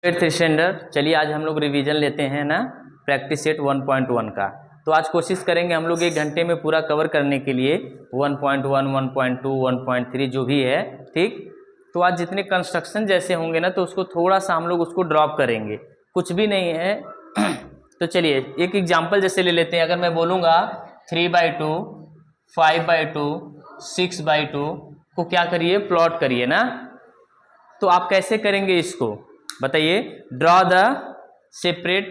8th standard. चलिए आज हम लोग रिवीजन लेते हैं ना प्रैक्टिस सेट 1.1 का। तो आज कोशिश करेंगे हम लोग 1 घंटे में पूरा कवर करने के लिए 1.1, 1.2, 1.3 जो भी है, ठीक। तो आज जितने कंस्ट्रक्शन जैसे होंगे ना तो उसको थोड़ा सा हम लोग उसको ड्रॉप करेंगे, कुछ भी नहीं है। तो चलिए एक एग्जाम्पल जैसे ले लेते हैं। अगर मैं बोलूँगा 3/2, 5/2, 6/2 को क्या करिए, प्लॉट करिए ना। तो आप कैसे करेंगे इसको बताइए। Draw the separate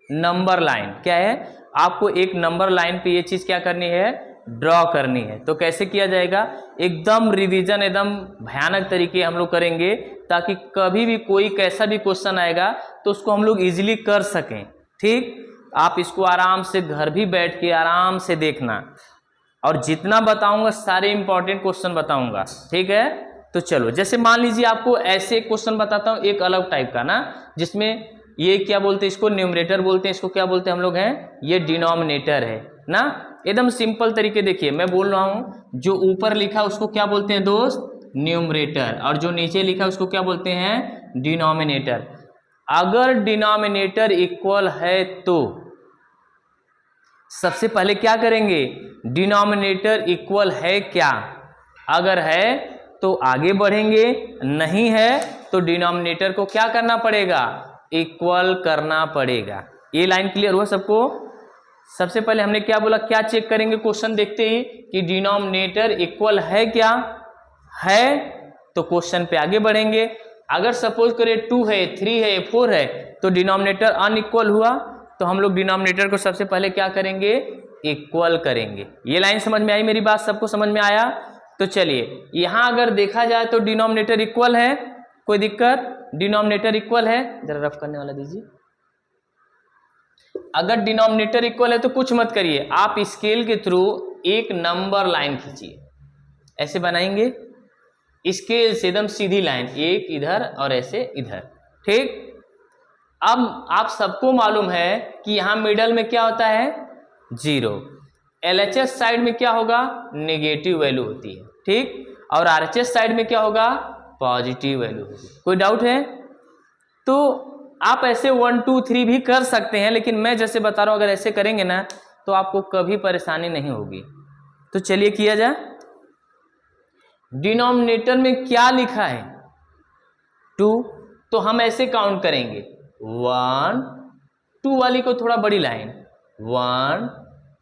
number line. क्या है, आपको एक नंबर लाइन पे ये चीज क्या करनी है, ड्रॉ करनी है। तो कैसे किया जाएगा, एकदम रिवीजन एकदम भयानक तरीके हम लोग करेंगे ताकि कभी भी कोई कैसा भी क्वेश्चन आएगा तो उसको हम लोग इजीली कर सकें, ठीक। आप इसको आराम से घर भी बैठ के आराम से देखना, और जितना बताऊंगा सारे इंपॉर्टेंट क्वेश्चन बताऊंगा, ठीक है। तो चलो जैसे मान लीजिए आपको ऐसे क्वेश्चन बताता हूं एक अलग टाइप का ना, जिसमें ये क्या बोलते हैं, इसको न्यूमरेटर बोलते हैं, इसको क्या बोलते हैं हम लोग हैं, ये डिनोमिनेटर है ना। एकदम सिंपल तरीके देखिए, मैं बोल रहा हूं जो ऊपर लिखा उसको क्या बोलते हैं दोस्त, न्यूमरेटर, और जो नीचे लिखा उसको क्या बोलते हैं, डिनोमिनेटर। अगर डिनोमिनेटर इक्वल है तो सबसे पहले क्या करेंगे, डिनोमिनेटर इक्वल है क्या, अगर है तो आगे बढ़ेंगे, नहीं है तो डिनोमिनेटर को क्या करना पड़ेगा, इक्वल करना पड़ेगा। ये लाइन क्लियर हुआ सबको। सबसे पहले हमने क्या बोला, क्या चेक करेंगे क्वेश्चन देखते ही कि डिनोमिनेटर इक्वल है क्या, है तो क्वेश्चन पे आगे बढ़ेंगे। अगर सपोज करें 2 है, 3 है, 4 है तो डिनोमिनेटर अनइक्वल हुआ, तो हम लोग डिनोमिनेटर को सबसे पहले क्या करेंगे, इक्वल करेंगे। ये लाइन समझ में आई मेरी बात, सबको समझ में आया। तो चलिए यहां अगर देखा जाए तो डिनोमिनेटर इक्वल है, कोई दिक्कत, डिनोमिनेटर इक्वल है, जरा रफ करने वाला दीजिए। अगर डिनोमिनेटर इक्वल है तो कुछ मत करिए, आप स्केल के थ्रू एक नंबर लाइन खींचिए, ऐसे बनाएंगे स्केल से एकदम सीधी लाइन, एक इधर और ऐसे इधर, ठीक। अब आप सबको मालूम है कि यहां मिडल में क्या होता है, 0। LHS साइड में क्या होगा, नेगेटिव वैल्यू होती है, ठीक। और RHS साइड में क्या होगा, पॉजिटिव वैल्यू होगी। कोई डाउट है तो आप ऐसे 1, 2, 3 भी कर सकते हैं, लेकिन मैं जैसे बता रहा हूं अगर ऐसे करेंगे ना तो आपको कभी परेशानी नहीं होगी। तो चलिए किया जाए। डिनोमिनेटर में क्या लिखा है, 2, तो हम ऐसे काउंट करेंगे 1, 2 वाली को थोड़ा बड़ी लाइन, 1,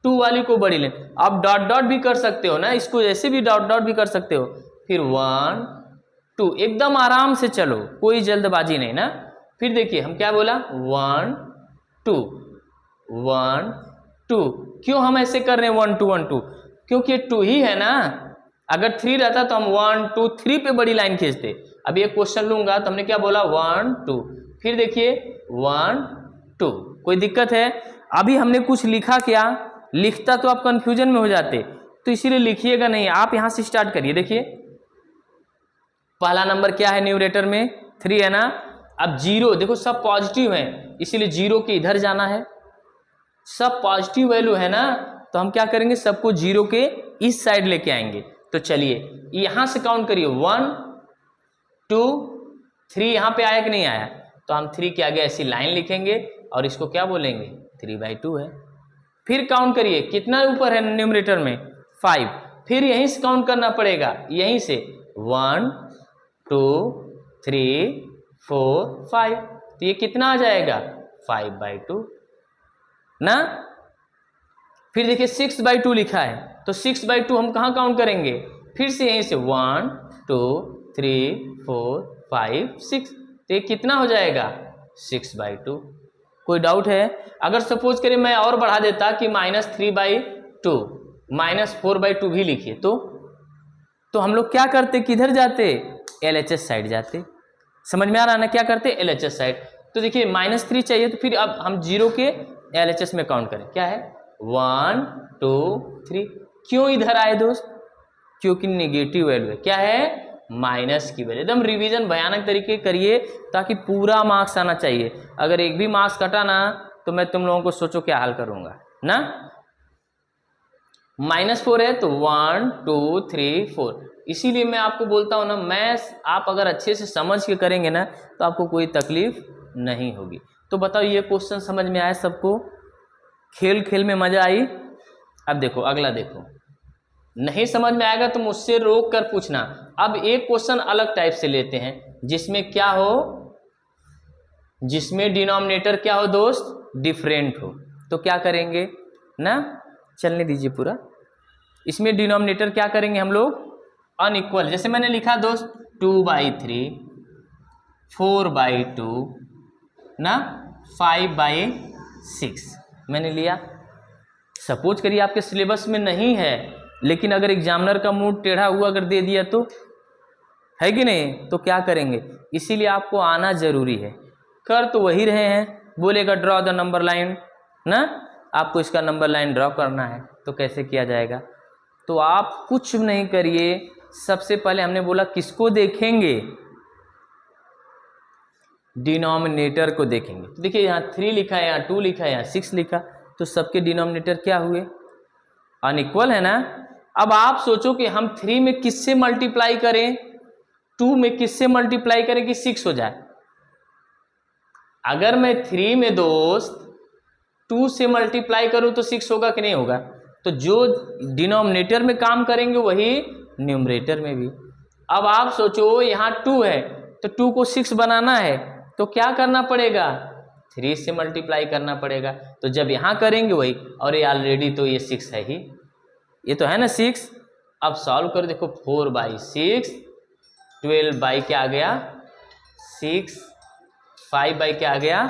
2 वाली को बड़ी लाइन। आप डॉट डॉट भी कर सकते हो ना, इसको ऐसे भी डॉट डॉट भी कर सकते हो, फिर 1, 2, एकदम आराम से चलो, कोई जल्दबाजी नहीं ना। फिर देखिए हम क्या बोला, 1, 2, 1, 2। क्यों हम ऐसे कर रहे हैं 1, 2, 1, 2, क्योंकि 2 ही है ना। अगर 3 रहता तो हम 1, 2, 3 पे बड़ी लाइन खींचते। अब ये क्वेश्चन लूंगा तो हमने क्या बोला, 1, 2, फिर देखिए 1, 2, कोई दिक्कत है। अभी हमने कुछ लिखा क्या, लिखता तो आप कंफ्यूजन में हो जाते, तो इसीलिए लिखिएगा नहीं, आप यहां से स्टार्ट करिए। देखिए पहला नंबर क्या है न्यूमरेटर में, 3 है ना। अब 0 देखो सब पॉजिटिव है, इसीलिए 0 के इधर जाना है, सब पॉजिटिव वैल्यू है ना, तो हम क्या करेंगे, सबको 0 के इस साइड लेके आएंगे। तो चलिए यहां से काउंट करिए, 1, 2, 3, यहां पे आया कि नहीं आया, तो हम 3 के आगे ऐसी लाइन लिखेंगे और इसको क्या बोलेंगे, 3/2 है। फिर काउंट करिए कितना ऊपर है न्यूमरेटर में, 5, फिर यहीं से काउंट करना पड़ेगा, यहीं से 1, 2, 3, 4, 5, तो ये कितना आ जाएगा, 5/2 ना। फिर देखिए 6/2 लिखा है, तो 6/2 हम कहाँ काउंट करेंगे, फिर से यहीं से 1, 2, 3, 4, 5, 6, तो ये कितना हो जाएगा, 6/2। कोई डाउट है। अगर सपोज करें मैं और बढ़ा देता कि -3/2, -4/2 भी लिखिए, तो हम लोग क्या करते, किधर जाते, LHS साइड जाते। समझ में आ रहा है ना, क्या करते, LHS साइड। तो देखिए -3 चाहिए, तो फिर अब हम 0 के LHS में काउंट करें, क्या है 1, 2, 3। क्यों इधर आए दोस्त, क्योंकि नेगेटिव वैल्यू है, क्या है, माइनस की वैल्यू। एकदम रिवीजन भयानक तरीके करिए ताकि पूरा मार्क्स आना चाहिए। अगर एक भी मार्क्स कटा ना तो मैं तुम लोगों को सोचो क्या हाल करूंगा ना। -4 है तो 1, 2, 3, 4, इसीलिए मैं आपको बोलता हूं ना, मैथ्स आप अगर अच्छे से समझ के करेंगे ना तो आपको कोई तकलीफ नहीं होगी। तो बताओ ये क्वेश्चन समझ में आया सबको? खेल खेल में मजा आई? अब देखो अगला देखो, नहीं समझ में आएगा तो मुझसे रोक कर पूछना। अब एक क्वेश्चन अलग टाइप से लेते हैं जिसमें क्या हो, जिसमें डिनोमिनेटर क्या हो दोस्त, डिफरेंट हो। तो क्या करेंगे ना, चलने दीजिए पूरा। इसमें डिनोमिनेटर क्या करेंगे हम लोग, अनइक्वल। जैसे मैंने लिखा दोस्त 2/3, 4/2 ना 5/6 मैंने लिया। सपोज करिए आपके सिलेबस में नहीं है, लेकिन अगर एग्जामिनर का मूड टेढ़ा हुआ अगर दे दिया तो, है कि नहीं, तो क्या करेंगे, इसीलिए आपको आना जरूरी है। कर तो वही रहे हैं, बोलेगा ड्रॉ द नंबर लाइन ना, आपको इसका नंबर लाइन ड्रॉ करना है। तो कैसे किया जाएगा, तो आप कुछ नहीं करिए, सबसे पहले हमने बोला किसको देखेंगे, डिनोमिनेटर को देखेंगे। तो देखिए यहाँ 3 लिखा है, यहाँ 2 लिखा है, यहाँ 6 लिखा, तो सबके डिनोमिनेटर क्या हुए, अनइक्वल है ना। अब आप सोचो कि हम 3 में किससे मल्टीप्लाई करें, 2 में किससे मल्टीप्लाई करें कि 6 हो जाए। अगर मैं 3 में दोस्त 2 से मल्टीप्लाई करूं तो 6 होगा कि नहीं होगा। तो जो डिनोमिनेटर में काम करेंगे वही न्यूमरेटर में भी। अब आप सोचो यहाँ 2 है तो 2 को 6 बनाना है तो क्या करना पड़ेगा, 3 से मल्टीप्लाई करना पड़ेगा। तो जब यहाँ करेंगे वही, और ये ऑलरेडी तो ये 6 है ही, ये तो है ना 6। अब सॉल्व कर देखो, 4/6, 12 बाई क्या आ गया 6, 5 बाई क्या आ गया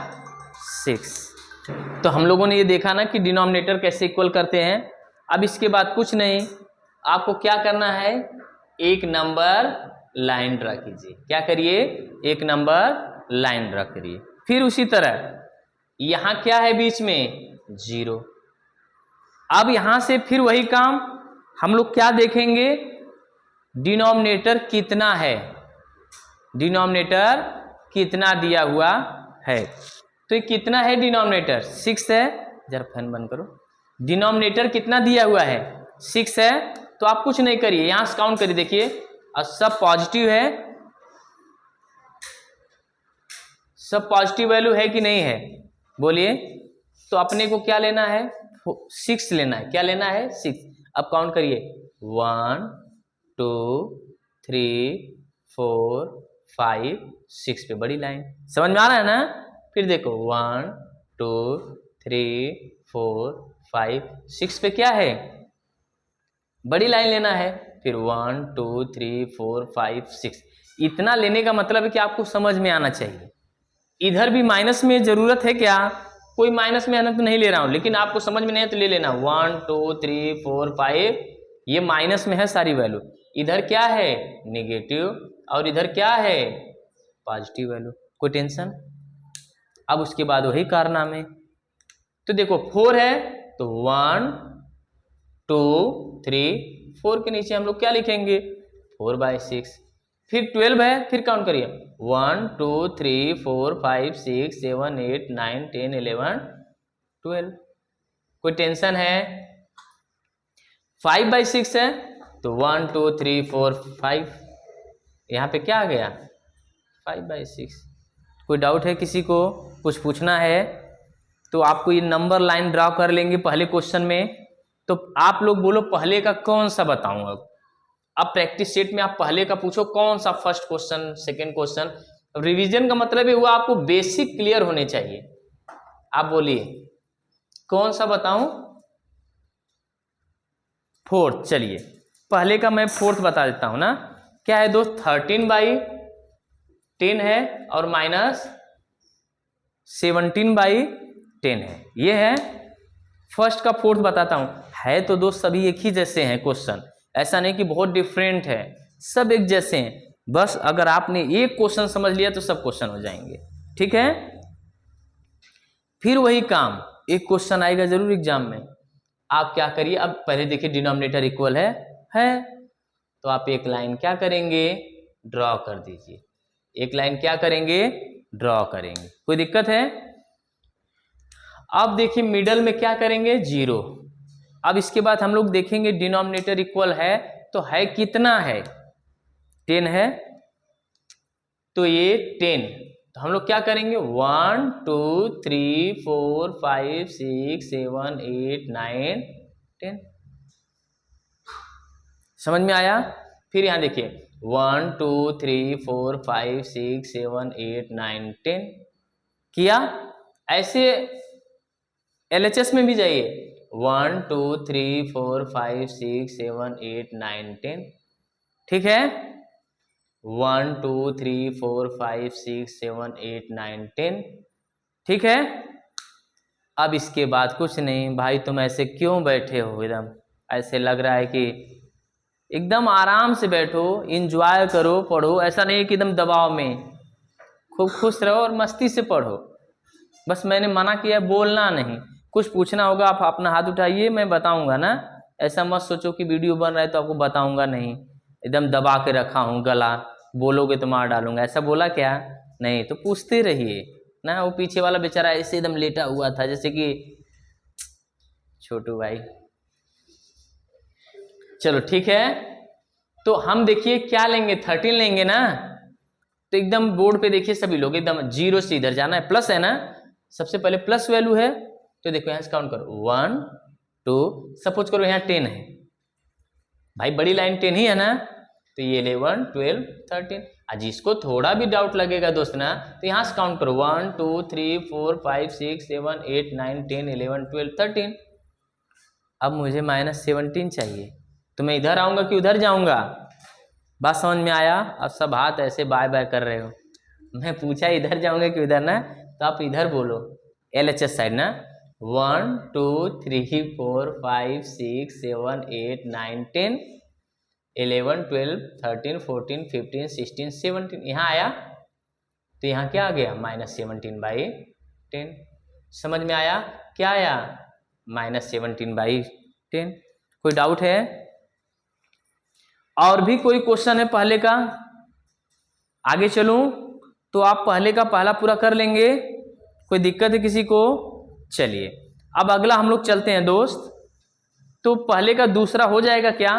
6। तो हम लोगों ने ये देखा ना कि डिनोमिनेटर कैसे इक्वल करते हैं। अब इसके बाद कुछ नहीं, आपको क्या करना है, एक नंबर लाइन ड्रा कीजिए। क्या करिए, एक नंबर लाइन ड्रा करिए। फिर उसी तरह यहाँ क्या है बीच में 0। अब यहाँ से फिर वही काम हम लोग क्या देखेंगे, डिनोमिनेटर कितना है, डिनोमिनेटर कितना दिया हुआ है। तो ये कितना है डिनोमिनेटर 6 है, जरा फैन बंद करो। डिनोमिनेटर कितना दिया हुआ है 6 है। तो आप कुछ नहीं करिए, यहां से काउंट करिए, देखिए और सब पॉजिटिव है, सब पॉजिटिव वैल्यू है कि नहीं है, बोलिए। तो अपने को क्या लेना है 6 लेना है, क्या लेना है 6। अब काउंट करिए 1 2 3 4 5 6 पे बड़ी लाइन, समझ में आ रहा है ना। फिर देखो 1 2 3 4 5 6 पे क्या है, बड़ी लाइन लेना है। फिर 1 2 3 4 5 6, इतना लेने का मतलब है कि आपको समझ में आना चाहिए। इधर भी माइनस में जरूरत है क्या, कोई माइनस में तो नहीं ले रहा हूं, लेकिन आपको समझ में नहीं है तो ले लेना 1 2 3 4 5, ये माइनस में है सारी वैल्यू। इधर क्या है नेगेटिव और इधर क्या है पॉजिटिव वैल्यू, कोई टेंशन। अब उसके बाद वही कारनामे, तो देखो 4 है तो 1 2 3 4 के नीचे हम लोग क्या लिखेंगे 4/6। फिर 12 है, फिर काउंट करिए 1 2 3 4 5 6 7 8 9 10 11 12, कोई टेंशन है। 5/6 है तो 1 2 3 4 5, यहाँ पे क्या आ गया 5/6। कोई डाउट है किसी को, कुछ पूछना है तो आपको ये नंबर लाइन ड्रा कर लेंगे पहले क्वेश्चन में। तो आप लोग बोलो पहले का कौन सा बताऊं। अब प्रैक्टिस सेट में आप पहले का पूछो कौन सा, फर्स्ट क्वेश्चन सेकंड क्वेश्चन। अब रिवीजन का मतलब है हुआ आपको बेसिक क्लियर होने चाहिए। आप बोलिए कौन सा बताऊं, 4th। चलिए पहले का मैं 4th बता देता हूं ना। क्या है दोस्त 13/10 है और माइनस 17/10 है, ये है फर्स्ट का 4th बताता हूं। है तो दोस्त सभी एक ही जैसे हैं क्वेश्चन, ऐसा नहीं कि बहुत डिफरेंट है, सब एक जैसे हैं। बस अगर आपने एक क्वेश्चन समझ लिया तो सब क्वेश्चन हो जाएंगे, ठीक है। फिर वही काम, एक क्वेश्चन आएगा जरूर एग्जाम में, आप क्या करिए, अब पहले देखिए डिनोमिनेटर इक्वल है तो आप एक लाइन क्या करेंगे ड्रॉ कर दीजिए, एक लाइन क्या करेंगे ड्रॉ करेंगे, कोई दिक्कत है। अब देखिए मिडल में क्या करेंगे 0। अब इसके बाद हम लोग देखेंगे डिनोमिनेटर इक्वल है तो है कितना है 10 है तो ये 10, तो हम लोग क्या करेंगे 1 2 3 4 5 6 7 8 9 10। समझ में आया? फिर यहां देखिए 1 2 3 4 5 6 7 8 9 10 किया। ऐसे LHS में भी जाइए 1 2 3 4 5 6 7 8 9 10। ठीक है 1 2 3 4 5 6 7 8 9 10। ठीक है। अब इसके बाद कुछ नहीं भाई, तुम ऐसे क्यों बैठे हो? एकदम ऐसे लग रहा है कि एकदम आराम से बैठो, इंजॉय करो, पढ़ो। ऐसा नहीं कि एकदम दबाव में, खूब खुश रहो और मस्ती से पढ़ो। बस मैंने मना किया बोलना नहीं। कुछ पूछना होगा आप अपना हाथ उठाइए, मैं बताऊंगा ना। ऐसा मत सोचो कि वीडियो बन रहा है तो आपको बताऊंगा नहीं, एकदम दबा के रखा हूँ गला, बोलोगे तो मार डालूंगा, ऐसा बोला क्या? नहीं। तो पूछते रहिए ना। वो पीछे वाला बेचारा ऐसे एकदम लेटा हुआ था जैसे कि छोटू भाई। चलो ठीक है, तो हम देखिए क्या लेंगे 13 लेंगे ना। तो एकदम बोर्ड पे देखिए सभी लोग एकदम 0 से इधर जाना है, प्लस है ना, सबसे पहले प्लस वैल्यू है। तो देखो यहां से काउंट करो 1 2, सपोज करो यहाँ 10 है भाई, बड़ी लाइन 10 ही है ना। तो ये 11 12 13। आज जिसको थोड़ा भी डाउट लगेगा दोस्त ना, तो यहाँ से काउंट करो 1 2 3 4 5 6 7 8 9 10 11 12 13। अब मुझे -17 चाहिए, तो मैं इधर आऊंगा कि उधर जाऊंगा? बात समझ में आया? अब सब हाथ ऐसे बाय बाय कर रहे हो। मैं पूछा इधर जाऊंगा कि उधर ना, तो आप इधर बोलो LHS साइड ना। 1 2 3 4 5 6 7 8 9 10 11 12 13 14 15 16 17। यहाँ आया तो यहाँ क्या आ गया -17/10। समझ में आया? क्या आया? -17/10। कोई डाउट है? और भी कोई क्वेश्चन है पहले का? आगे चलूं तो आप पहले का पहला पूरा कर लेंगे, कोई दिक्कत है किसी को? चलिए अब अगला हम लोग चलते हैं दोस्त। तो पहले का दूसरा हो जाएगा क्या?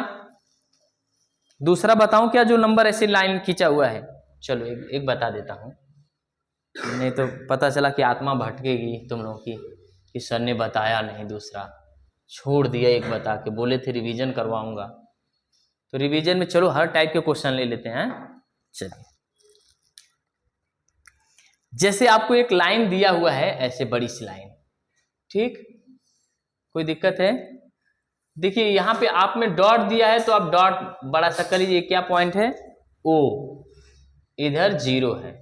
दूसरा बताऊं क्या, जो नंबर ऐसे लाइन खींचा हुआ है? चलो एक बता देता हूं, नहीं तो पता चला कि आत्मा भटकेगी तुम लोगों की कि सर ने बताया नहीं, दूसरा छोड़ दिया, एक बता के बोले थे रिवीजन करवाऊंगा। तो रिवीजन में चलो हर टाइप के क्वेश्चन ले लेते हैं। चलिए जैसे आपको एक लाइन दिया हुआ है, ऐसे बड़ी सी लाइन, ठीक, कोई दिक्कत है? देखिए यहां पे आप में डॉट दिया है, तो आप डॉट बड़ा सा कर लीजिए। क्या पॉइंट है? O, इधर 0 है।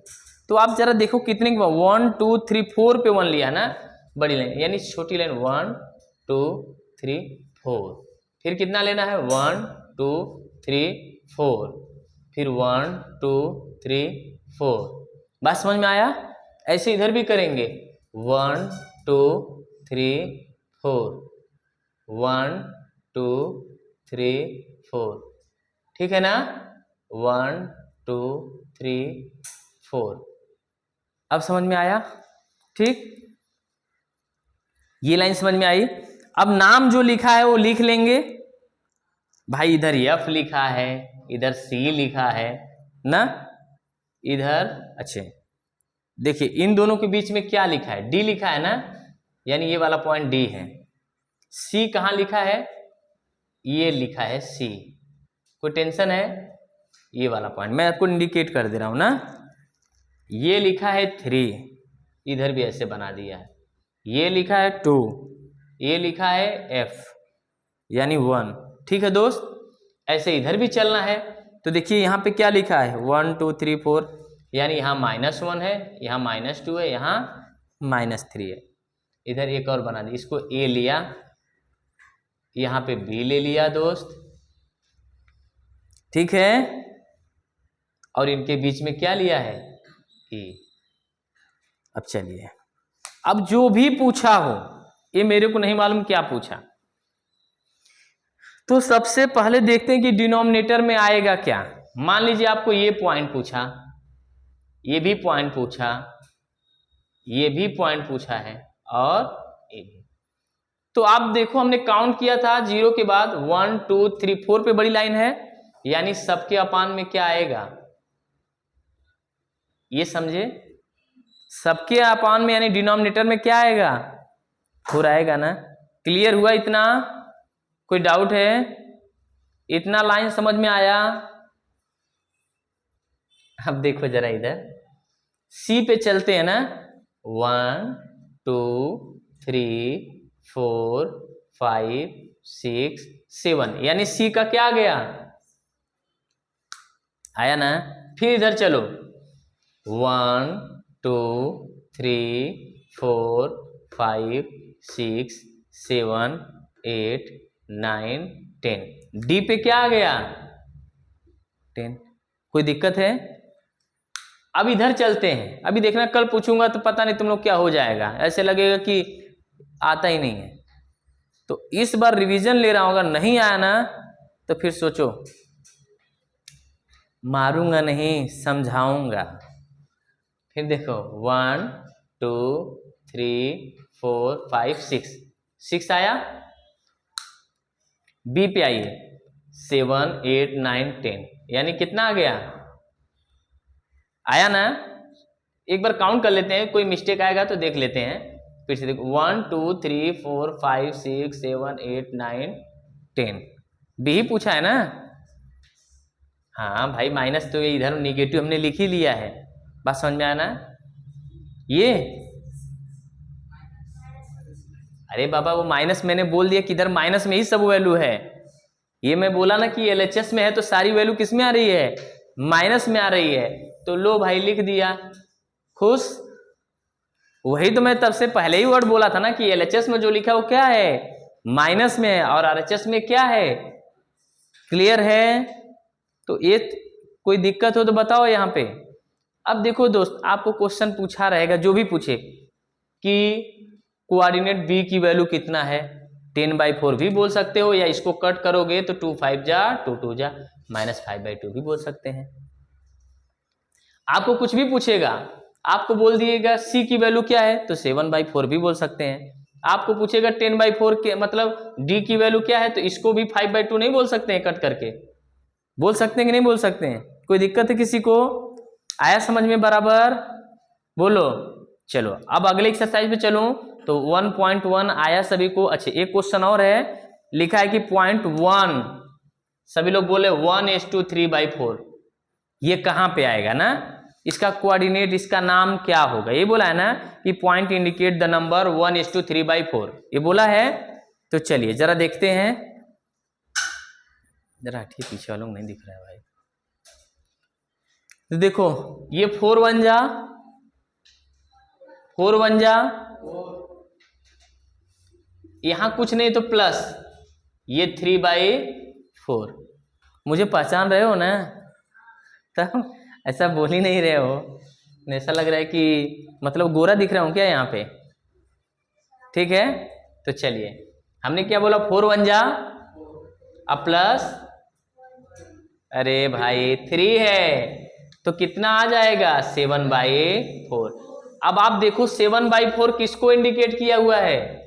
तो आप जरा देखो कितने 1 2 3 4 पे 1 लिया ना, बड़ी लाइन, यानी छोटी लाइन 1 2 3 4। फिर कितना लेना है? 1 2 3 4, फिर 1 2 3 4। बात समझ में आया? ऐसे इधर भी करेंगे 1 2 3 4, 1 2 3 4। ठीक है ना? 1 2 3 4। अब समझ में आया? ठीक, ये लाइन समझ में आई। अब नाम जो लिखा है वो लिख लेंगे भाई। इधर F लिखा है, इधर C लिखा है ना, इधर अच्छे देखिए इन दोनों के बीच में क्या लिखा है? D लिखा है ना, यानी ये वाला पॉइंट D है। C कहाँ लिखा है? ये लिखा है C। कोई टेंशन है? ये वाला पॉइंट मैं आपको इंडिकेट कर दे रहा हूं ना। ये लिखा है 3, इधर भी ऐसे बना दिया है। ये लिखा है 2, ये लिखा है F यानी 1। ठीक है दोस्त, ऐसे इधर भी चलना है। तो देखिए यहाँ पे क्या लिखा है 1 2 3 4, यानी यहाँ -1 है, यहाँ -2 है, यहाँ -3 है। इधर एक और बना दी, इसको A लिया, यहाँ पे B ले लिया दोस्त। ठीक है, और इनके बीच में क्या लिया है? E। अब चलिए, अब जो भी पूछा हो, ये मेरे को नहीं मालूम क्या पूछा, तो सबसे पहले देखते हैं कि डिनोमिनेटर में आएगा क्या। मान लीजिए आपको ये पॉइंट पूछा, ये भी पॉइंट पूछा, ये भी पॉइंट पूछा है, और ये भी। तो आप देखो हमने काउंट किया था 0 के बाद 1 2 3 4 पे बड़ी लाइन है, यानी सबके अपान में क्या आएगा, ये समझे? सबके अपान में यानी डिनोमिनेटर में क्या आएगा, 4 आएगा ना। क्लियर हुआ इतना, कोई डाउट है, इतना लाइन समझ में आया। अब देखो जरा इधर सी पे चलते हैं ना, 1 2 3 4 5 6 7 यानी सी का क्या आ गया, आया ना। फिर इधर चलो 1 2 3 4 5 6 7 8 9 10 डी पे क्या आ गया 10। कोई दिक्कत है। अब इधर चलते हैं, अभी देखना कल पूछूंगा तो पता नहीं तुम लोग क्या हो जाएगा, ऐसे लगेगा कि आता ही नहीं है। तो इस बार रिवीजन ले रहा हूं, अगर नहीं आया ना तो फिर सोचो, मारूंगा नहीं समझाऊंगा। फिर देखो 1 2 3 4 5 6 आया। बी पे आइए 7 8 9 10 यानी कितना आ गया, आया ना। एक बार काउंट कर लेते हैं, कोई मिस्टेक आएगा तो देख लेते हैं। फिर से देखो 1 2 3 4 5 6 7 8 9 10 बी ही पूछा है ना। हाँ भाई माइनस तो ये इधर निगेटिव हमने लिख ही लिया है, बात समझ में आया ना। ये अरे बाबा वो माइनस मैंने बोल दिया कि इधर माइनस में ही सब वैल्यू है। ये मैं बोला ना कि एलएचएस में है तो सारी वैल्यू किस में आ रही है, माइनस में आ रही है। तो लो भाई लिख दिया, खुश। वही तो मैं तब से पहले ही वर्ड बोला था ना कि एलएचएस में जो लिखा है वो क्या है, माइनस में है, और आरएचएस में क्या है, क्लियर है। तो ये कोई दिक्कत हो तो बताओ यहाँ पे। अब देखो दोस्त, आपको क्वेश्चन पूछा रहेगा, जो भी पूछे कि कोऑर्डिनेट बी की वैल्यू कितना है, 10/4 भी बोल सकते हो, या इसको कट करोगे तो 2 5 जा 2 2 जा -5/2 भी बोल सकते हैं। आपको कुछ भी पूछेगा, आपको बोल दिएगा सी की वैल्यू क्या है तो 7/4 भी बोल सकते हैं। आपको पूछेगा 10/4 के मतलब डी की वैल्यू क्या है तो इसको भी 5/2 नहीं बोल सकते हैं, कट करके बोल सकते हैं कि नहीं बोल सकते हैं। कोई दिक्कत है किसी को, आया समझ में बराबर, बोलो। चलो अब अगले एक्सरसाइज पे चलूं तो 1.1 आया सभी को। अच्छा एक क्वेश्चन और है, लिखा है कि 0.1, सभी लोग बोले 1:3/4, ये कहां पे आएगा ना, इसका कोऑर्डिनेट, इसका नाम क्या होगा। ये बोला है ना कि पॉइंट इंडिकेट द नंबर 1:3/4, ये बोला है। तो चलिए जरा देखते हैं, जरा ठीक पीछे वालों को नहीं दिख रहा है भाई। तो देखो ये 4 1 जा 4 1 जा, यहां कुछ नहीं तो प्लस ये 3/4। मुझे पहचान रहे हो ना, तब ऐसा बोल ही नहीं रहे हो, ऐसा लग रहा है कि मतलब गोरा दिख रहा हूं क्या यहाँ पे, ठीक है। तो चलिए हमने क्या बोला, 4 1 जा अब प्लस, अरे भाई 3 है तो कितना आ जाएगा 7/4। अब आप देखो 7/4 किसको इंडिकेट किया हुआ है,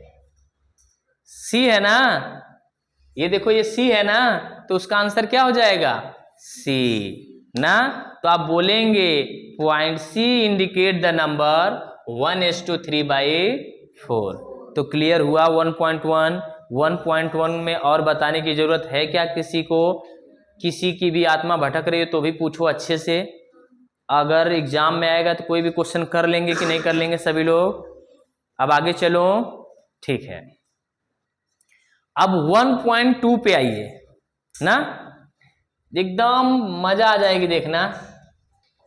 सी है ना, ये देखो ये सी है ना, तो उसका आंसर क्या हो जाएगा सी ना। तो आप बोलेंगे point C indicate the number 1:3/4। तो क्लियर हुआ 1.1। 1.1 में और बताने की जरूरत है क्या किसी को, किसी की भी आत्मा भटक रही है तो भी पूछो अच्छे से, अगर एग्जाम में आएगा तो कोई भी क्वेश्चन कर लेंगे कि नहीं कर लेंगे सभी लोग। अब आगे चलो, ठीक है। अब 1.2 पे आइए ना, एकदम मजा आ जाएगी देखना।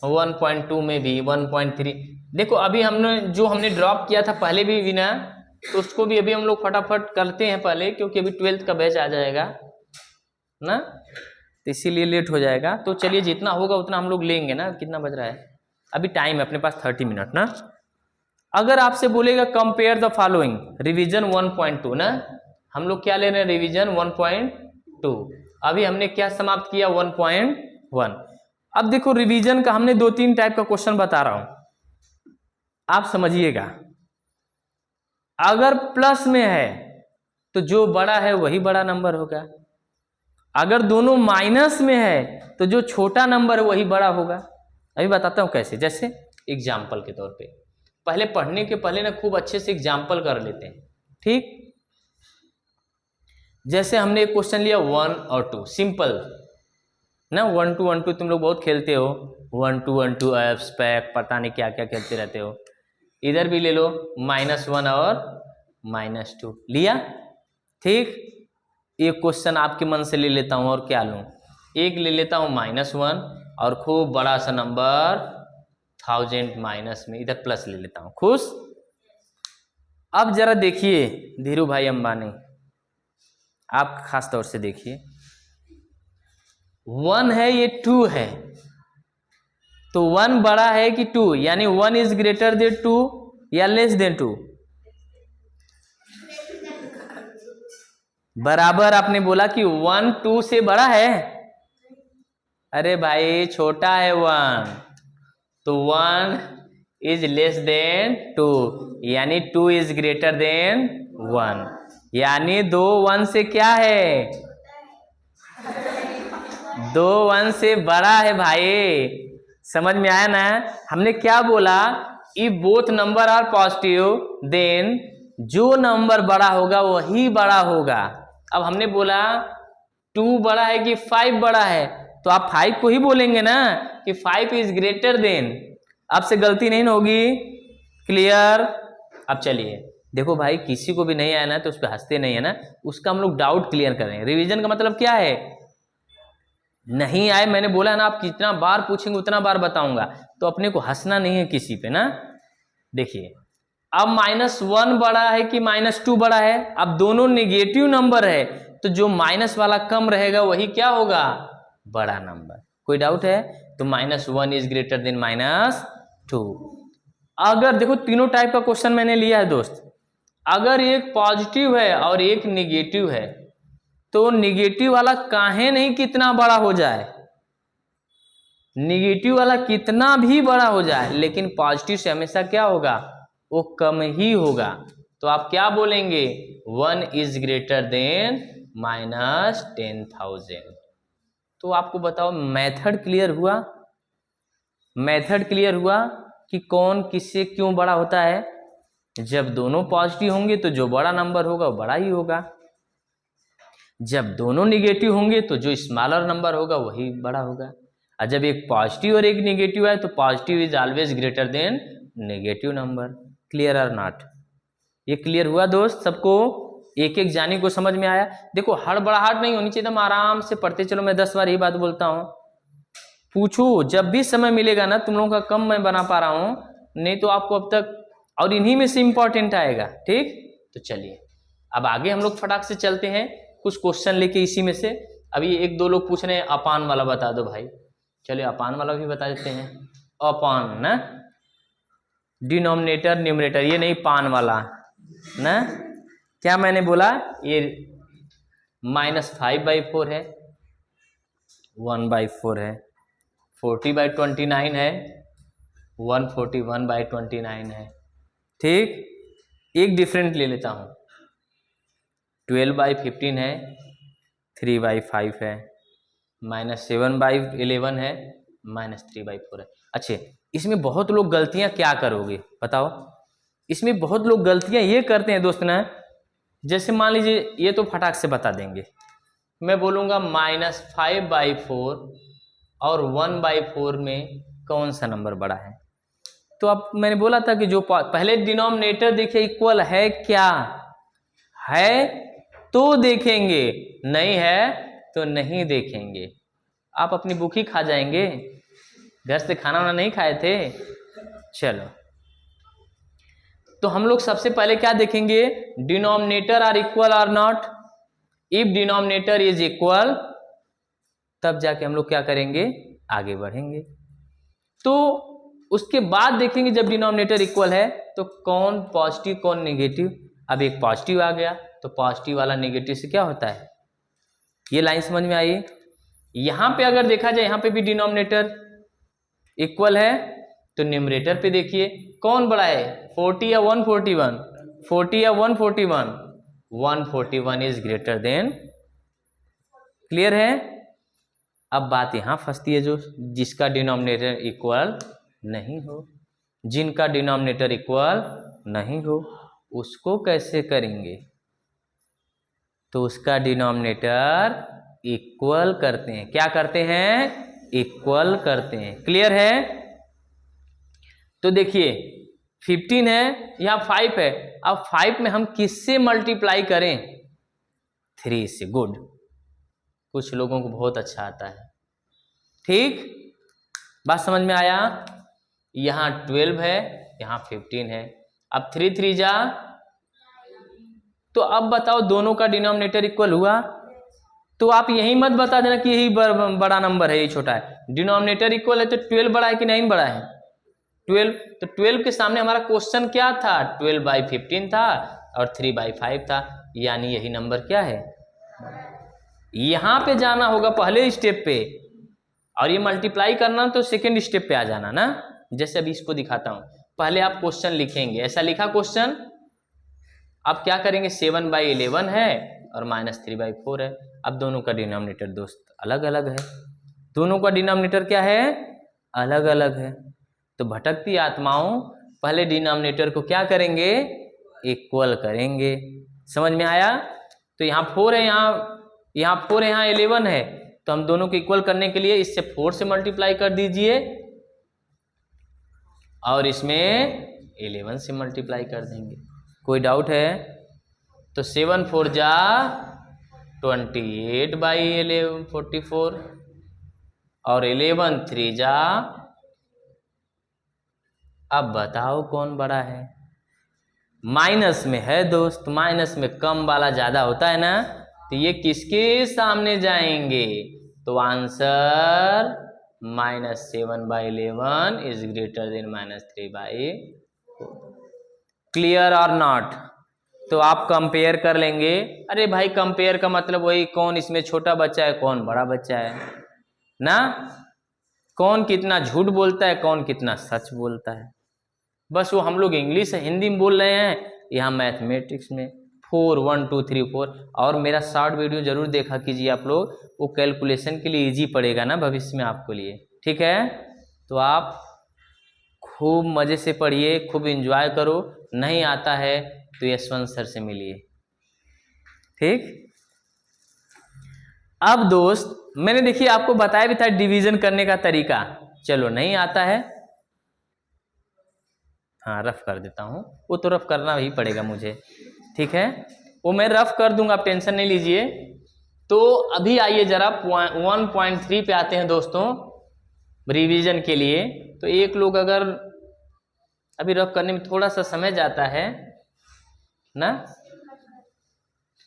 1.2 में भी 1.3 देखो, अभी हमने ड्रॉप किया था पहले भी ना, तो उसको भी अभी हम लोग फटाफट करते हैं पहले, क्योंकि अभी 12th का बैच आ जाएगा ना, तो इसीलिए लेट हो जाएगा। तो चलिए जितना होगा उतना हम लोग लेंगे ना। कितना बज रहा है, अभी टाइम है अपने पास 30 मिनट ना। अगर आपसे बोलेगा कंपेयर द फॉलोइंग रिवीजन 1.2 ना, हम लोग क्या ले रहे हैं रिवीजन 1.2। अभी हमने क्या समाप्त किया 1.1। अब देखो रिवीजन का हमने 2-3 टाइप का क्वेश्चन बता रहा हूं, आप समझिएगा। अगर प्लस में है तो जो बड़ा है वही बड़ा नंबर होगा, अगर दोनों माइनस में है तो जो छोटा नंबर है वही बड़ा होगा। अभी बताता हूं कैसे, जैसे एग्जाम्पल के तौर पे पहले पढ़ने के पहले ना खूब अच्छे से एग्जाम्पल कर लेते हैं, ठीक। जैसे हमने एक क्वेश्चन लिया 1 और 2, सिंपल ना, 1 2 1 2 तुम लोग बहुत खेलते हो, 1 2 1 2 एप्स पैक पता नहीं क्या क्या खेलते रहते हो। इधर भी ले लो -1 और -2 लिया, ठीक। एक क्वेश्चन आपके मन से ले लेता हूं, और क्या लूं, एक ले लेता हूं -1 और खूब बड़ा सा नंबर 1000 माइनस में, इधर प्लस ले लेता हूं, खुश। अब जरा देखिए धीरू भाई अंबानी, आप खास तौर से देखिए, 1 है, ये 2 है, तो 1 बड़ा है कि 2, यानी 1 इज ग्रेटर देन 2 या लेस देन 2? बराबर आपने बोला कि 1 2 से बड़ा है। अरे भाई छोटा है 1, तो 1 इज लेस देन 2, यानी 2 इज ग्रेटर देन 1, यानी 2 1 से क्या है, 2 1 से बड़ा है भाई। समझ में आया ना? हमने क्या बोला, if both number are positive then जो नंबर बड़ा होगा वही बड़ा होगा। अब हमने बोला 2 बड़ा है कि 5 बड़ा है, तो आप 5 को ही बोलेंगे ना कि 5 इज ग्रेटर देन, आपसे गलती नहीं होगी। क्लियर? अब चलिए देखो भाई, किसी को भी नहीं आया ना तो उस पर हंसते नहीं है ना, उसका हम लोग डाउट क्लियर कर रहे हैं। रिवीजन का मतलब क्या है, नहीं आए मैंने बोला ना, आप कितना बार पूछेंगे उतना बार बताऊंगा, तो अपने को हंसना नहीं है किसी पे ना। देखिए अब -1 बड़ा है कि -2 बड़ा है, अब दोनों नेगेटिव नंबर है, तो जो माइनस वाला कम रहेगा वही क्या होगा, बड़ा नंबर। कोई डाउट है? तो -1 इज ग्रेटर देन -2। अगर देखो तीनों टाइप का क्वेश्चन मैंने लिया है दोस्त, अगर एक पॉजिटिव है और एक निगेटिव है, तो निगेटिव वाला काहे नहीं कितना बड़ा हो जाए, निगेटिव वाला कितना भी बड़ा हो जाए, लेकिन पॉजिटिव से हमेशा क्या होगा, वो कम ही होगा। तो आप क्या बोलेंगे, 1 इज ग्रेटर देन -10,000। तो आपको बताओ मेथड क्लियर हुआ, मेथड क्लियर हुआ कि कौन किससे क्यों बड़ा होता है। जब दोनों पॉजिटिव होंगे तो जो बड़ा नंबर होगा वो बड़ा ही होगा, जब दोनों निगेटिव होंगे तो जो स्मॉलर नंबर होगा वही बड़ा होगा, और जब एक पॉजिटिव और एक निगेटिव है तो positive is always greater than negative number. Clear और नॉट? ये क्लियर हुआ दोस्त सबको? एक एक जानी को समझ में आया? देखो हड़बड़ाहट नहीं होनी चाहिए, एकदम आराम से पढ़ते चलो। मैं 10 बार यही बात बोलता हूँ, पूछो जब भी समय मिलेगा ना, तुम लोगों का कम मैं बना पा रहा हूँ, नहीं तो आपको अब तक, और इन्हीं में से इंपॉर्टेंट आएगा, ठीक। तो चलिए अब आगे हम लोग फटाक से चलते हैं, कुछ क्वेश्चन लेके इसी में से। अभी एक दो लोग पूछ रहे हैं अपान वाला बता दो भाई, चलिए अपान वाला भी बता देते हैं। अपान ना, डिनोमिनेटर न्यूमरेटर, ये नहीं पान वाला ना, क्या मैंने बोला, ये -5/4 है, 1/4 है, 40/29 है, 141/29 है, ठीक। एक डिफरेंट ले लेता हूँ, 12/15 है, 3/5 है, -7/11 है, -3/4 है। अच्छा, इसमें बहुत लोग गलतियां क्या करोगे बताओ, इसमें बहुत लोग गलतियां ये करते हैं दोस्त ना, जैसे मान लीजिए ये तो फटाक से बता देंगे, मैं बोलूँगा -5/4 और 1/4 में कौन सा नंबर बड़ा है। तो अब मैंने बोला था कि जो पहले डिनोमिनेटर देखिए इक्वल है क्या, है तो देखेंगे, नहीं है तो नहीं देखेंगे। आप अपनी बुक ही खा जाएंगे, घर से खाना वाना नहीं खाए थे। चलो तो हम लोग सबसे पहले क्या देखेंगे, denominator are equal or not. If denominator is equal, तब जाके हम लोग क्या करेंगे, आगे बढ़ेंगे। तो उसके बाद देखेंगे जब डिनोमिनेटर इक्वल है तो कौन पॉजिटिव कौन नेगेटिव। अब एक पॉजिटिव आ गया तो पॉजिटिव वाला नेगेटिव से क्या होता है, ये लाइन समझ में आई। यहां पे अगर देखा जाए, यहां पे भी डिनोमिनेटर इक्वल है, तो न्यूमरेटर पे देखिए कौन बड़ा है, 40 या 141, 40 या 141, 141 इज ग्रेटर देन। क्लियर है? अब बात यहां फंसती है जो जिसका डिनोमिनेटर इक्वल नहीं हो, जिनका डिनोमिनेटर इक्वल नहीं हो, उसको कैसे करेंगे? तो उसका डिनोमिनेटर इक्वल करते हैं। क्या करते हैं? इक्वल करते हैं। क्लियर है? तो देखिए 15 है, यहाँ 5 है। अब 5 में हम किससे मल्टीप्लाई करें? 3 से। गुड, कुछ लोगों को बहुत अच्छा आता है। ठीक, बात समझ में आया? यहाँ 12 है, यहाँ 15 है। अब 3 3 जा, तो अब बताओ दोनों का डिनोमिनेटर इक्वल हुआ? तो आप यही मत बता देना कि यही बड़ा नंबर है, यही छोटा है। डिनोमिनेटर इक्वल है तो 12 बड़ा है कि 9 बड़ा है? 12। तो 12 के सामने हमारा क्वेश्चन क्या था? 12/15 था और 3/5 था, यानी यही नंबर क्या है? यहां पे जाना होगा पहले स्टेप पे, और ये मल्टीप्लाई करना तो सेकेंड स्टेप पे आ जाना ना। जैसे अभी इसको दिखाता हूं, पहले आप क्वेश्चन लिखेंगे, ऐसा लिखा क्वेश्चन। अब क्या करेंगे? 7/11 है और -3/4 है। अब दोनों का डिनोमिनेटर दोस्त अलग अलग है। दोनों का डिनोमिनेटर क्या है? अलग अलग है। तो भटकती आत्माओं पहले डिनोमिनेटर को क्या करेंगे? इक्वल करेंगे। समझ में आया? तो यहाँ 4 है, यहाँ 4 है, यहाँ 11 है। तो हम दोनों को इक्वल करने के लिए इससे 4 से मल्टीप्लाई कर दीजिए और इसमें 11 से मल्टीप्लाई कर देंगे। कोई डाउट है? तो 7 4 जा 28/11 44 और 11 3 जा। अब बताओ कौन बड़ा है? माइनस में है दोस्त, माइनस में कम वाला ज्यादा होता है ना। तो ये किसके सामने जाएंगे? तो answer -7/11 is greater than -3/4। Clear और नॉट? तो आप कंपेयर कर लेंगे। अरे भाई कंपेयर का मतलब वही, कौन इसमें छोटा बच्चा है कौन बड़ा बच्चा है ना, कौन कितना झूठ बोलता है कौन कितना सच बोलता है। बस वो हम लोग इंग्लिश हिंदी में बोल रहे हैं, यहाँ मैथमेटिक्स में 4 1 2 3 4। और मेरा शॉर्ट वीडियो जरूर देखा कीजिए आप लोग, वो कैलकुलेशन के लिए इजी पड़ेगा ना भविष्य में आपके लिए। ठीक है, तो आप खूब मजे से पढ़िए, खूब एंजॉय करो। नहीं आता है तो यशवंत सर से मिलिए। ठीक, अब दोस्त मैंने देखिए आपको बताया भी था डिवीजन करने का तरीका। चलो नहीं आता है, हाँ रफ कर देता हूँ, वो तो रफ करना ही पड़ेगा मुझे। ठीक है, वो मैं रफ कर दूंगा, आप टेंशन नहीं लीजिए। तो अभी आइए जरा 1.3 पे आते हैं दोस्तों, रिवीजन के लिए। तो एक लोग अगर अभी रफ करने में थोड़ा सा समय जाता है ना,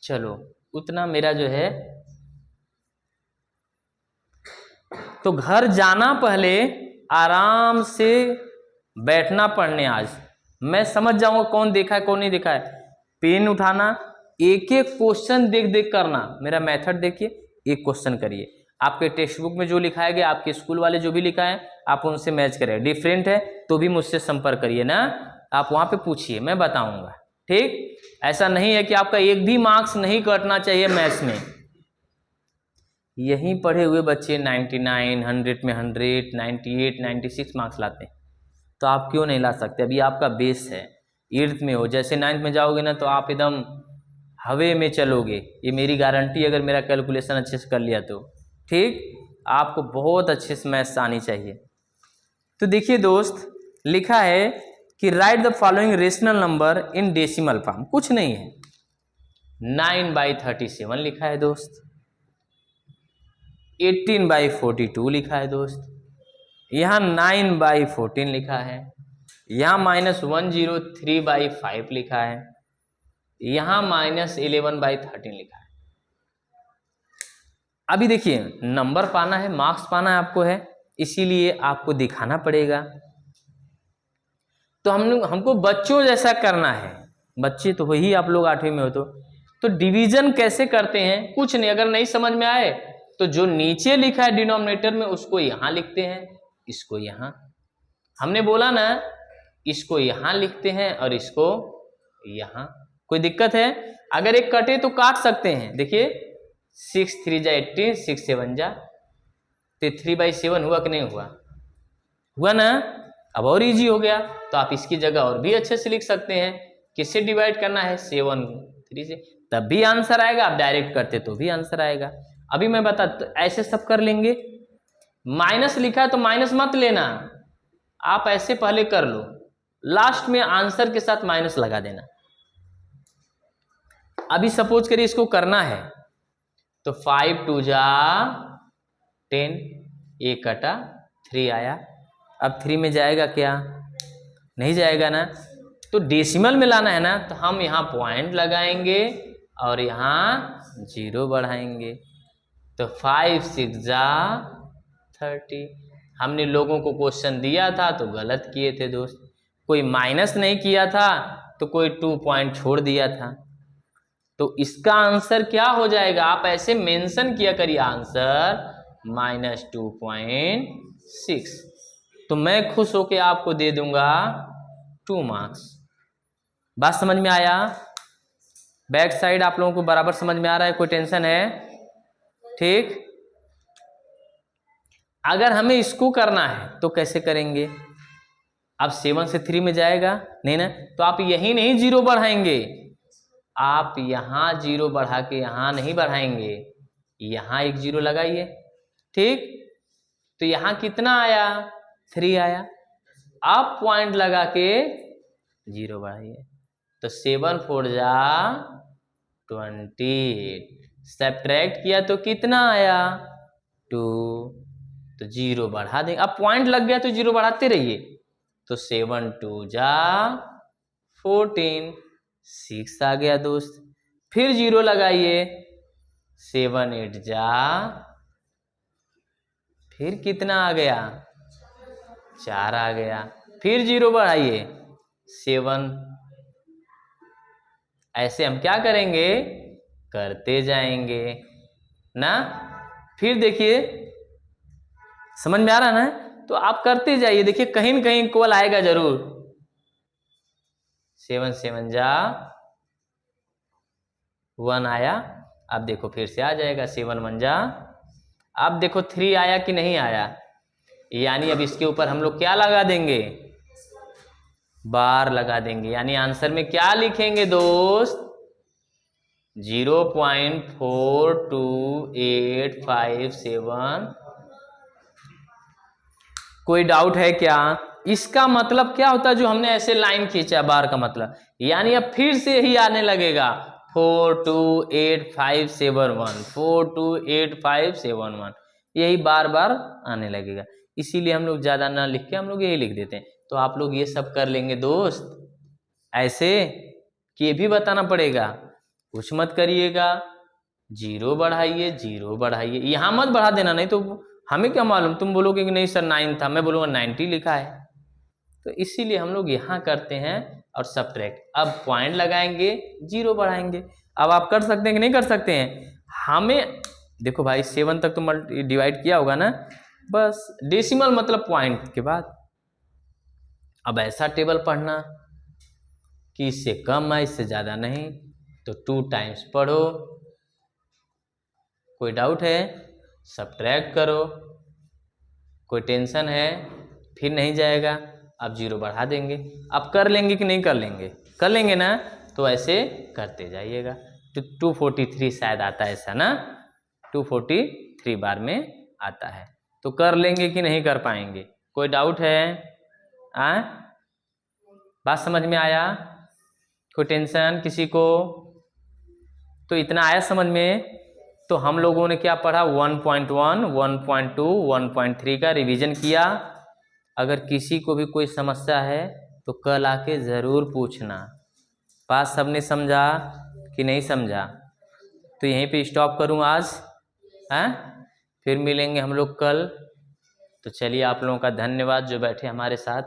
चलो उतना मेरा जो है, तो घर जाना पहले आराम से बैठना पढ़ने। आज मैं समझ जाऊंगा कौन देखा है कौन नहीं देखा है। पेन उठाना, एक एक क्वेश्चन देख देख करना। मेरा मेथड देखिए, एक क्वेश्चन करिए, आपके टेक्स्ट बुक में जो लिखाया गया, आपके स्कूल वाले जो भी लिखा है आप उनसे मैच करें। डिफरेंट है तो भी मुझसे संपर्क करिए ना, आप वहां पे पूछिए, मैं बताऊंगा। ठीक, ऐसा नहीं है कि आपका एक भी मार्क्स नहीं कटना चाहिए मैथ्स में। यहीं पढ़े हुए बच्चे 99 100 में 100 98 96 मार्क्स लाते हैं, तो आप क्यों नहीं ला सकते? अभी आपका बेस है, 8th में हो, जैसे 9th में जाओगे ना तो आप एकदम हवे में चलोगे, ये मेरी गारंटी। अगर मेरा कैलकुलेशन अच्छे से कर लिया तो ठीक, आपको बहुत अच्छे से मैथ्स आनी चाहिए। तो देखिए दोस्त, लिखा है कि right the following rational number in decimal form. कुछ नहीं है, 9/37 लिखा है दोस्त, 18/42 लिखा है दोस्त, यहाँ 9/14 लिखा है, यहाँ -103/5 लिखा है, यहाँ -11/13 लिखा है। अभी देखिए नंबर पाना है, मार्क्स पाना है आपको है, इसीलिए आपको दिखाना पड़ेगा। तो हमको बच्चों जैसा करना है। बच्चे तो वही आप लोग 8वीं में हो। तो डिवीजन कैसे करते हैं? कुछ नहीं, अगर नहीं समझ में आए तो जो नीचे लिखा है डिनोमिनेटर में उसको यहाँ लिखते हैं, इसको यहाँ, हमने बोला ना, इसको यहाँ लिखते हैं और इसको यहाँ। कोई दिक्कत है? अगर एक कटे तो काट सकते हैं। देखिए 6 3 जा 18, 6 7 जा, तो 3/7 हुआ कि नहीं हुआ? हुआ ना। अब और इजी हो गया, तो आप इसकी जगह और भी अच्छे से लिख सकते हैं। किससे डिवाइड करना है? 7 3 से, तब भी आंसर आएगा। आप डायरेक्ट करते तो भी आंसर आएगा। अभी मैं बता, तो ऐसे सब कर लेंगे। माइनस लिखा है तो माइनस मत लेना, आप ऐसे पहले कर लो, लास्ट में आंसर के साथ माइनस लगा देना। अभी सपोज करिए इसको करना है, तो 5 2 जा 10, एक कटा 3 आया। अब 3 में जाएगा क्या? नहीं जाएगा ना, तो डेसिमल में लाना है ना, तो हम यहाँ पॉइंट लगाएंगे और यहाँ 0 बढ़ाएंगे। तो 5 6 जा 30। हमने लोगों को क्वेश्चन दिया था तो गलत किए थे दोस्त, कोई माइनस नहीं किया था तो कोई 2 पॉइंट छोड़ दिया था। तो इसका आंसर क्या हो जाएगा? आप ऐसे मेंशन किया करिए आंसर -2.6, तो मैं खुश होके आपको दे दूंगा 2 मार्क्स। बात समझ में आया? बैक साइड आप लोगों को बराबर समझ में आ रहा है? कोई टेंशन है? ठीक। अगर हमें इसको करना है तो कैसे करेंगे? अब 7 से 3 में जाएगा नहीं ना, तो आप यही नहीं 0 बढ़ाएंगे, आप यहाँ 0 बढ़ा के यहाँ नहीं बढ़ाएंगे, यहाँ एक 0 लगाइए। ठीक, तो यहाँ कितना आया? 3 आया। आप पॉइंट लगा के 0 बढ़ाइए, तो 7 4 जा 28, सब्ट्रैक्ट किया तो कितना आया? 2, तो 0 बढ़ा देंगे। अब पॉइंट लग गया तो 0 बढ़ाते रहिए, तो 7 2 जा 14, 6 आ गया दोस्त। फिर 0 लगाइए, 7 8 जा, फिर कितना आ गया? 4 आ गया। फिर 0 बढ़ाइए, 7। ऐसे हम क्या करेंगे? करते जाएंगे ना। फिर देखिए, समझ में आ रहा है ना? तो आप करते जाइए, देखिए कहीं न कहीं इक्वल आएगा जरूर। 7 7 जा 1 आया। अब देखो फिर से आ जाएगा 7 1 जा। अब देखो 3 आया कि नहीं आया, यानी अब इसके ऊपर हम लोग क्या लगा देंगे? बार लगा देंगे। यानी आंसर में क्या लिखेंगे दोस्त? 0.4285 कोई डाउट है क्या? इसका मतलब क्या होता है जो हमने ऐसे लाइन खींचा बार का मतलब, यानी अब फिर से ही आने लगेगा 428571 428571, यही बार बार आने लगेगा। इसीलिए हम लोग ज्यादा ना लिख के हम लोग यही लिख देते हैं। तो आप लोग ये सब कर लेंगे दोस्त, ऐसे कि ये भी बताना पड़ेगा, कुछ मत करिएगा, 0 बढ़ाइए 0 बढ़ाइए, यहाँ मत बढ़ा देना, नहीं तो हमें क्या मालूम, तुम बोलोगे कि नहीं सर 9 था, मैं बोलूँगा 90 लिखा है। तो इसीलिए हम लोग यहाँ करते हैं और सब्ट्रैक्ट। अब पॉइंट लगाएंगे 0 बढ़ाएंगे। अब आप कर सकते हैं कि नहीं कर सकते हैं? हमें देखो भाई 7 तक तो डिवाइड किया होगा ना, बस डेसिमल मतलब पॉइंट के बाद। अब ऐसा टेबल पढ़ना कि इससे कम है इससे ज़्यादा नहीं, तो 2 टाइम्स पढ़ो। कोई डाउट है? सब्ट्रैक्ट करो। कोई टेंशन है? फिर नहीं जाएगा, अब 0 बढ़ा देंगे। अब कर लेंगे कि नहीं कर लेंगे? कर लेंगे ना, तो ऐसे करते जाइएगा। तो 243 शायद आता है ऐसा ना, 243 बार में आता है। तो कर लेंगे कि नहीं कर पाएंगे? कोई डाउट है? बात समझ में आया? कोई टेंशन किसी को? तो इतना आया समझ में? तो हम लोगों ने क्या पढ़ा? 1.1 1.2 1.3 का रिवीजन किया। अगर किसी को भी कोई समस्या है तो कल आके ज़रूर पूछना। बात सबने समझा कि नहीं समझा? तो यहीं पे स्टॉप करूँ आज, हैं? फिर मिलेंगे हम लोग कल। तो चलिए, आप लोगों का धन्यवाद जो बैठे हमारे साथ।